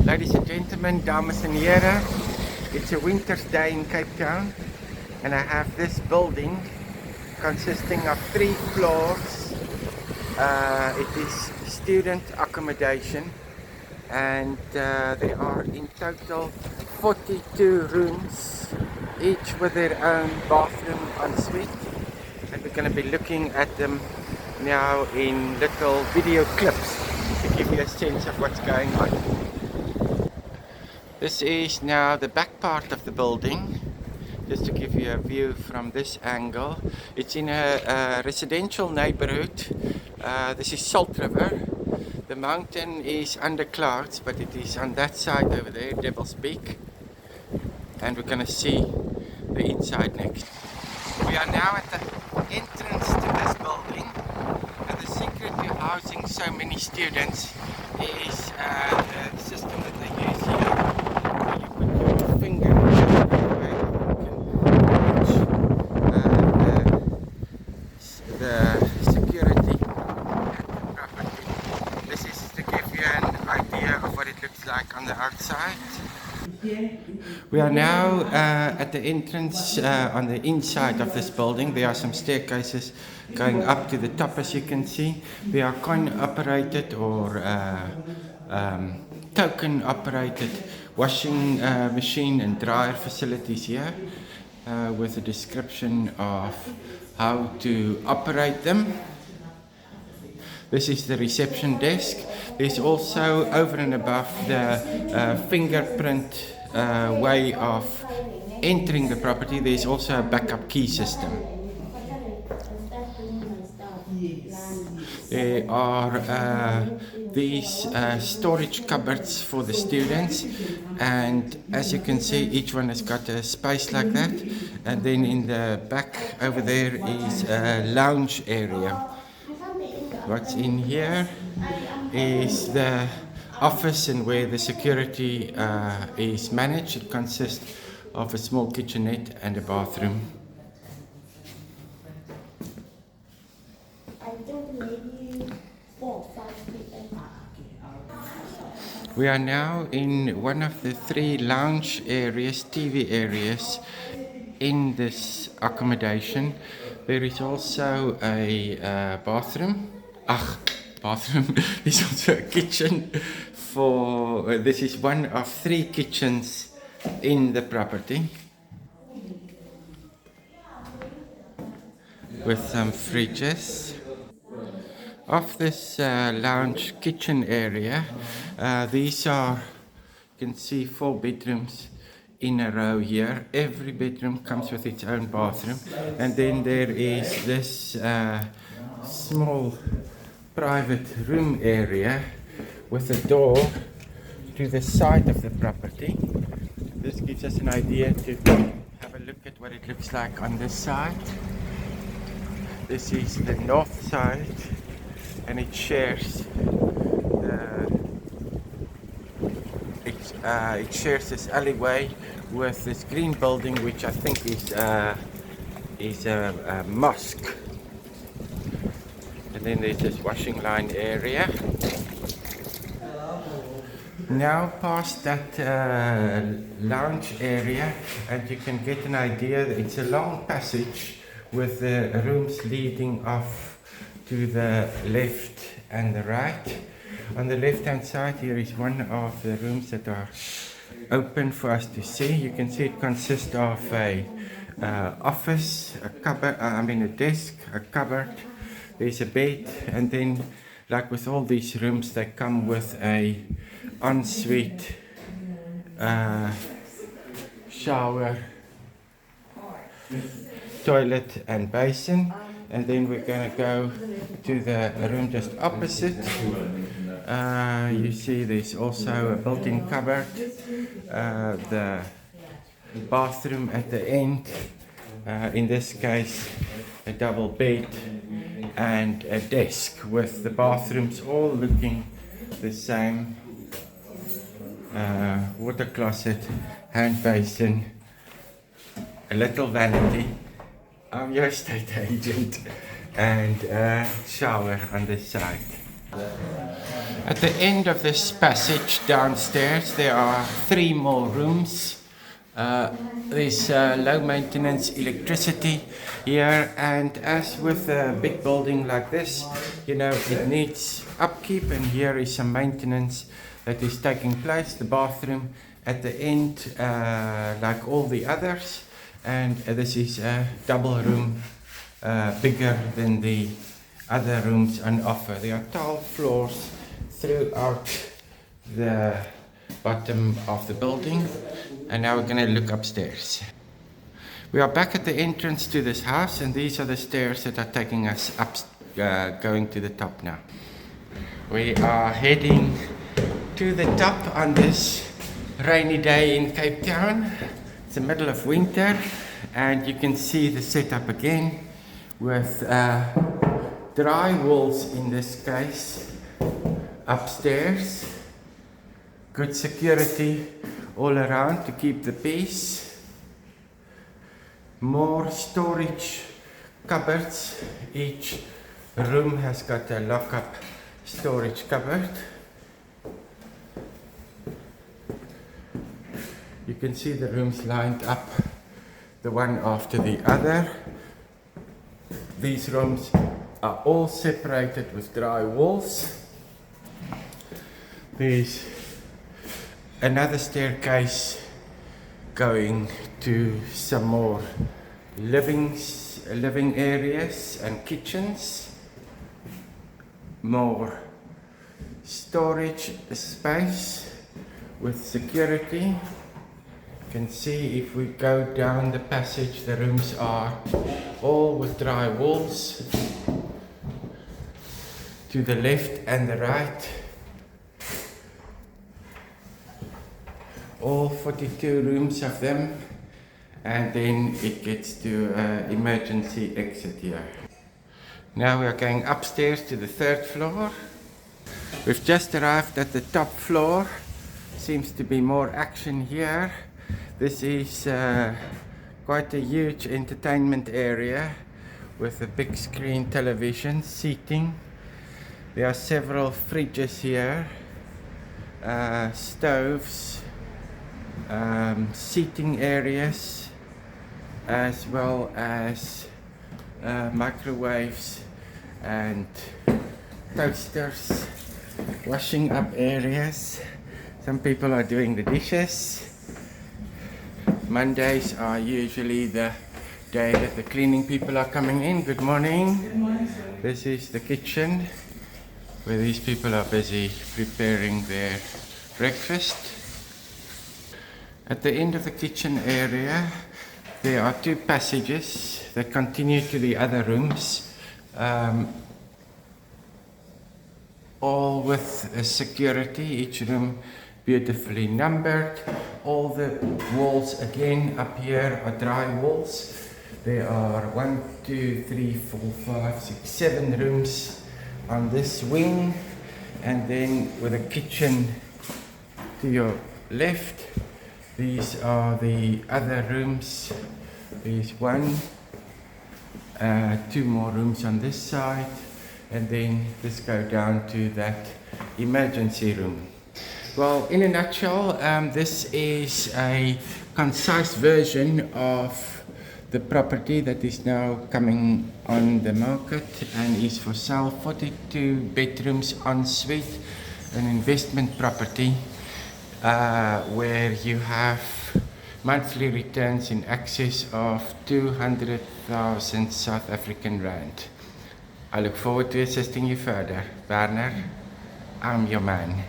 Ladies and gentlemen, dames en heren, it's a winter's day in Cape Town and I have this building consisting of 3 floors. It is student accommodation and there are in total 42 rooms, each with their own bathroom ensuite, and we're going to be looking at them now in little video clips to give you a sense of what's going on. This is now the back part of the building, just to give you a view from this angle. It's in a residential neighborhood. This is Salt River. The mountain is under clouds, but it is on that side over there, Devil's Peak. And we're going to see the inside next. We are now at the entrance to this building. And the secret to housing so many students is the system that they use here. Where you put your finger where you can reach the security at the property. This is to give you an idea of what it looks like on the outside. We are now at the entrance on the inside of this building. There are some staircases going up to the top, as you can see. There are coin-operated or token-operated washing machine and dryer facilities here with a description of how to operate them. This is the reception desk. There's also, over and above the fingerprint way of entering the property, there's also a backup key system. There are these storage cupboards for the students, and as you can see, each one has got a space like that. And then in the back over there is a lounge area. What's in here is the office and where the security is managed. It consists of a small kitchenette and a bathroom. We are now in one of the 3 lounge areas, TV areas in this accommodation. There is also a bathroom. There's also a kitchen for, this is one of 3 kitchens in the property with some fridges. Of this lounge kitchen area, these are, you can see 4 bedrooms in a row here. Every bedroom comes with its own bathroom, and then there is this small private room area with a door to the side of the property. This gives us an idea to have a look at what it looks like on this side. This is the north side, and it shares it shares this alleyway with this green building, which I think is a mosque. And then there's this washing line area. Now past that lounge area, and you can get an idea that it's a long passage with the rooms leading off to the left and the right. On the left hand side here is one of the rooms that are open for us to see. You can see it consists of a office, a cupboard, a desk, a cupboard. There's a bed, and then, like with all these rooms, they come with a ensuite shower, toilet and basin. And then we're going to go to the room just opposite. You see there's also a built-in cupboard, the bathroom at the end, in this case a double bed and a desk with the bathrooms all looking the same. Water closet, hand basin, a little vanity. I'm your estate agent, and a shower on this side. At the end of this passage downstairs, there are 3 more rooms. There's low maintenance electricity here, and as with a big building like this, you know, it needs upkeep, and here is some maintenance that is taking place. The bathroom at the end, like all the others, and this is a double room, bigger than the other rooms on offer. There are tile floors throughout the bottom of the building, and now we're going to look upstairs. We are back at the entrance to this house, and these are the stairs that are taking us up, going to the top now. We are heading to the top on this rainy day in Cape Town. It's the middle of winter, and you can see the setup again with dry walls in this case upstairs. Good security all around to keep the peace. More storage cupboards. Each room has got a lock-up storage cupboard. You can see the rooms lined up, the one after the other. These rooms are all separated with dry walls. There's another staircase going to some more living areas and kitchens. More storage space with security. You can see if we go down the passage, the rooms are all with dry walls to the left and the right. All 42 rooms of them, and then it gets to emergency exit here. Now we are going upstairs to the 3rd floor. We've just arrived at the top floor. Seems to be more action here. This is quite a huge entertainment area with a big screen television, seating. There are several fridges here, stoves, seating areas, as well as microwaves and toasters, washing up areas. Some people are doing the dishes. Mondays are usually the day that the cleaning people are coming in. Good morning. Good morning, sir. This is the kitchen where these people are busy preparing their breakfast. At the end of the kitchen area, there are 2 passages that continue to the other rooms, all with security, each room beautifully numbered. All the walls again up here are dry walls. There are 1, 2, 3, 4, 5, 6, 7 rooms on this wing, and then with a kitchen to your left. These are the other rooms. There's 1, 2 more rooms on this side, and then this go down to that emergency room. Well, in a nutshell, this is a concise version of the property that is now coming on the market and is for sale. 42 bedrooms en suite, an investment property where you have monthly returns in excess of 200,000 South African rand. I look forward to assisting you further. Werner, I'm your man.